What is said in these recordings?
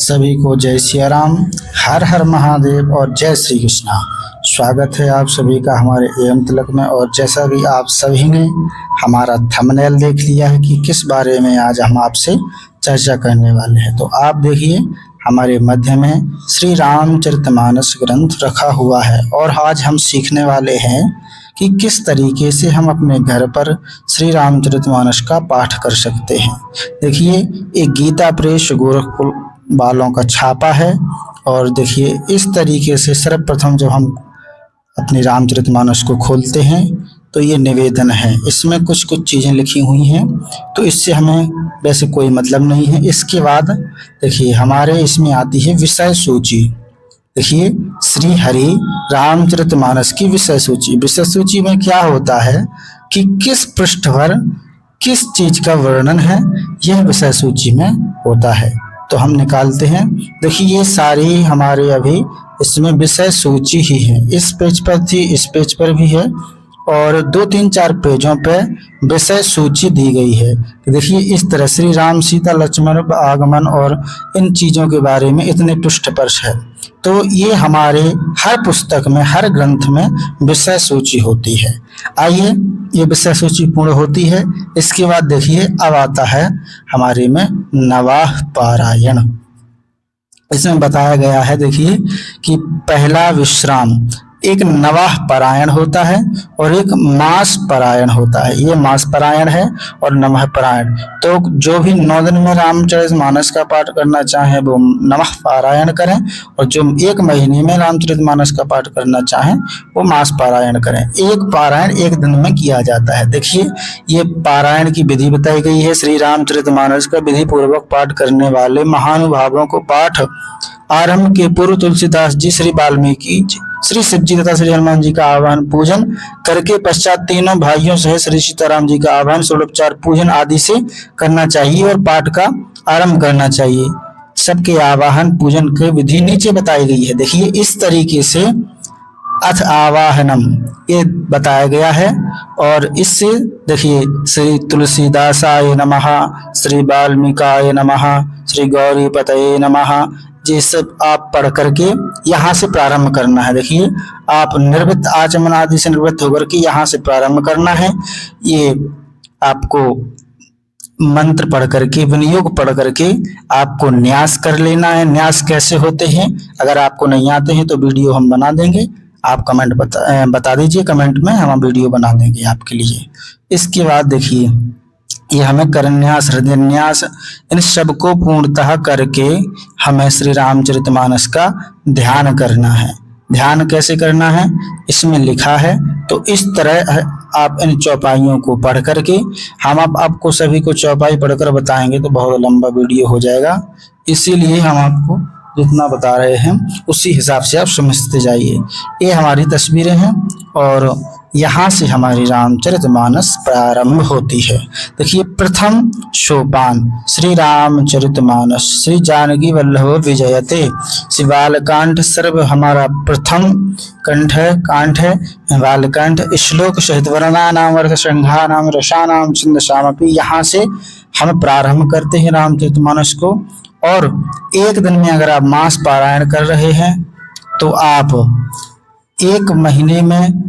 सभी को जय सिया राम, हर हर महादेव और जय श्री कृष्णा। स्वागत है आप सभी का हमारे एवं तिलक में। और जैसा भी आप सभी ने हमारा थंबनेल देख लिया है कि किस बारे में आज हम आपसे चर्चा करने वाले हैं, तो आप देखिए हमारे मध्य में श्री रामचरितमानस ग्रंथ रखा हुआ है और आज हम सीखने वाले हैं कि किस तरीके से हम अपने घर पर श्री रामचरितमानस का पाठ कर सकते हैं। देखिए, एक गीता प्रेस गोरखपुर वालों का छापा है और देखिए इस तरीके से सर्वप्रथम जब हम अपने रामचरितमानस को खोलते हैं तो ये निवेदन है, इसमें कुछ कुछ चीज़ें लिखी हुई हैं, तो इससे हमें वैसे कोई मतलब नहीं है। इसके बाद देखिए हमारे इसमें आती है विषय सूची। देखिए, श्री हरि रामचरितमानस की विषय सूची। विषय सूची में क्या होता है कि किस पृष्ठ पर किस चीज का वर्णन है, यह विषय सूची में होता है। तो हम निकालते हैं। देखिए, ये सारी हमारे अभी इसमें विषय सूची ही है। इस पेज पर थी, इस पेज पर भी है और 2 3 4 पेजों पे विषय सूची दी गई है। तो देखिए इस तरह श्री राम सीता लक्ष्मण आगमन और इन चीज़ों के बारे में इतने पृष्ठ पर है। तो ये हमारे हर पुस्तक में, हर ग्रंथ में विषय सूची होती है। आइए, ये विषय सूची पूर्ण होती है। इसके बाद देखिए अब आता है हमारे में नवाह पारायण। इसमें बताया गया है देखिए कि पहला विश्राम, एक नवाह पारायण होता है और एक मास पारायण होता है। ये मास पारायण है और नवाह पारायण। तो जो भी 9 दिन में रामचरितमानस का पाठ करना चाहें वो नवाह पारायण करें और जो 1 महीने में रामचरितमानस का पाठ करना चाहें वो मास पारायण करें। एक पारायण 1 दिन में किया जाता है। देखिए, ये पारायण की विधि बताई गई है। श्री रामचरितमानस का विधि पूर्वक पाठ करने वाले महानुभावों को पाठ आरंभ के पूर्व तुलसीदास जी, श्री वाल्मीकि, श्री शिव जी तथा श्री हनुमान जी का आह्वान पूजन करके पश्चात तीनों भाइयों सहित श्री सीताराम जी का आह्वान, षोडोपचार पूजन आदि से करना चाहिए और पाठ का आरंभ करना चाहिए। सबके आवाहन पूजन की विधि नीचे बताई गई है। देखिए इस तरीके से अथ आवाहनम ये बताया गया है और इससे देखिए श्री तुलसीदासाय नमः, श्री वाल्मीकाय नमः, श्री गौरी पतये नमः, ये सब आप पढ़ करके यहाँ से प्रारंभ करना है। देखिए, आप निर्वृत्त आचमन आदि से निवृत्त होकर के यहाँ से प्रारंभ करना है। ये आपको मंत्र पढ़ करके, विनियोग पढ़ करके आपको न्यास कर लेना है। न्यास कैसे होते हैं, अगर आपको नहीं आते हैं तो वीडियो हम बना देंगे, आप कमेंट बता दीजिए कमेंट में, हम वीडियो बना देंगे आपके लिए। इसके बाद देखिए ये हमें करन्यास, हृदयन्यास, इन सबको पूर्णतः करके हमें श्री रामचरितमानस का ध्यान करना है। ध्यान कैसे करना है इसमें लिखा है। तो इस तरह आप इन चौपाइयों को पढ़ करके, हम आपको सभी को चौपाई पढ़कर बताएंगे तो बहुत लंबा वीडियो हो जाएगा, इसीलिए हम आपको जितना बता रहे हैं उसी हिसाब से आप समझते जाइए। ये हमारी तस्वीरें हैं और यहाँ से हमारी रामचरितमानस प्रारंभ होती है। देखिए, प्रथम सोपान श्री रामचरितमानस श्री जानकी वल्लभ विजयते, श्री बालकांड सर्व हमारा प्रथम कांठ है बालकांड। श्लोक सहित वर्णनानाम अर्थ श्रृंगानाम रसानाम छंदसामपि, यहाँ से हम प्रारंभ करते हैं रामचरितमानस को। और 1 दिन में अगर आप मास पारायण कर रहे हैं तो आप 1 महीने में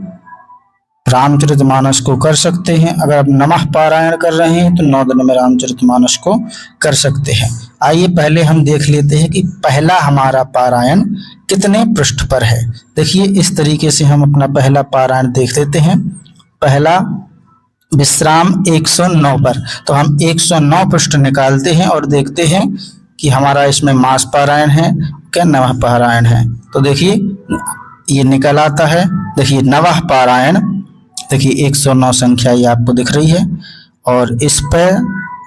रामचरितमानस को कर सकते हैं। अगर आप नमः पारायण कर रहे हैं तो 9 दिन में रामचरितमानस को कर सकते हैं। आइए पहले हम देख लेते हैं कि पहला हमारा पारायण कितने पृष्ठ पर है। देखिए इस तरीके से हम अपना पहला पारायण देख लेते हैं। पहला विश्राम 109 पर, तो हम 109 पृष्ठ निकालते हैं और देखते हैं कि हमारा इसमें मास पारायण है क्या नवः पारायण है। तो देखिए ये निकल आता है। देखिए नवः पारायण, देखिए 109 संख्या ये आपको दिख रही है और इस पर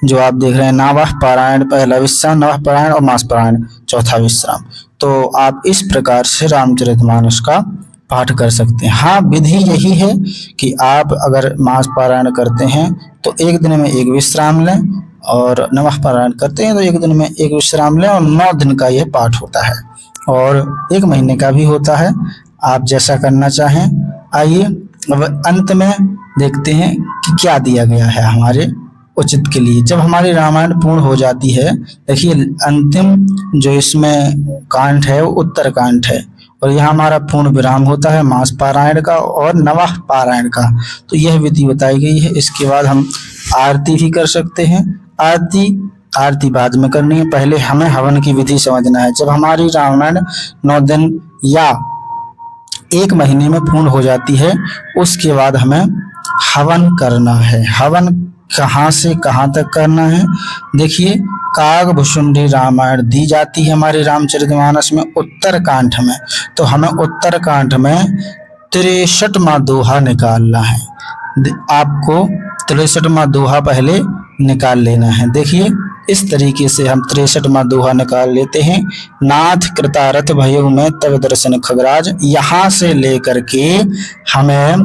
जो आप देख रहे हैं नवः पारायण, पहला विश्राम, नवः पारायण और मास पारायण चौथा विश्राम। तो आप इस प्रकार से रामचरितमानस का पाठ कर सकते हैं। हाँ, विधि यही है कि आप अगर मास पारायण करते हैं तो 1 दिन में 1 विश्राम लें और नवः पारायण करते हैं तो 1 दिन में 1 विश्राम लें और 9 दिन का यह पाठ होता है और 1 महीने का भी होता है, आप जैसा करना चाहें। आइए अब अंत में देखते हैं कि क्या दिया गया है हमारे उचित के लिए। जब हमारी रामायण पूर्ण हो जाती है, देखिए अंतिम जो इसमें कांड है वो उत्तर कांड है और यहाँ हमारा पूर्ण विराम होता है मास पारायण का और नवाह पारायण का। तो यह विधि बताई गई है। इसके बाद हम आरती भी कर सकते हैं। आरती बाद में करनी है, पहले हमें हवन की विधि समझना है। जब हमारी रामायण 9 दिन या 1 महीने में पूर्ण हो जाती है, उसके बाद हमें हवन करना है। हवन कहाँ से कहाँ तक करना है? देखिए, कागभुषुंडी रामायण दी जाती है हमारे रामचरितमानस में उत्तर कांड में, तो हमें उत्तर कांड में 63वां दोहा निकालना है। आपको 63वां दोहा पहले निकाल लेना है। देखिए इस तरीके से हम 63वां दोहा निकाल लेते हैं। नाथ कृतारथ भयो में तब दर्शन खगराज, यहाँ से लेकर के हमें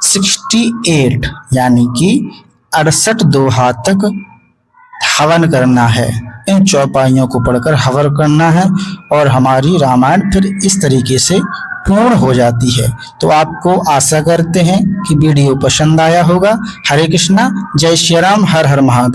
68 यानी कि 68 दोहा तक हवन करना है। इन चौपाइयों को पढ़कर हवन करना है और हमारी रामायण फिर इस तरीके से पूर्ण हो जाती है। तो आपको आशा करते हैं कि वीडियो पसंद आया होगा। हरे कृष्णा, जय श्री राम, हर हर महादेव।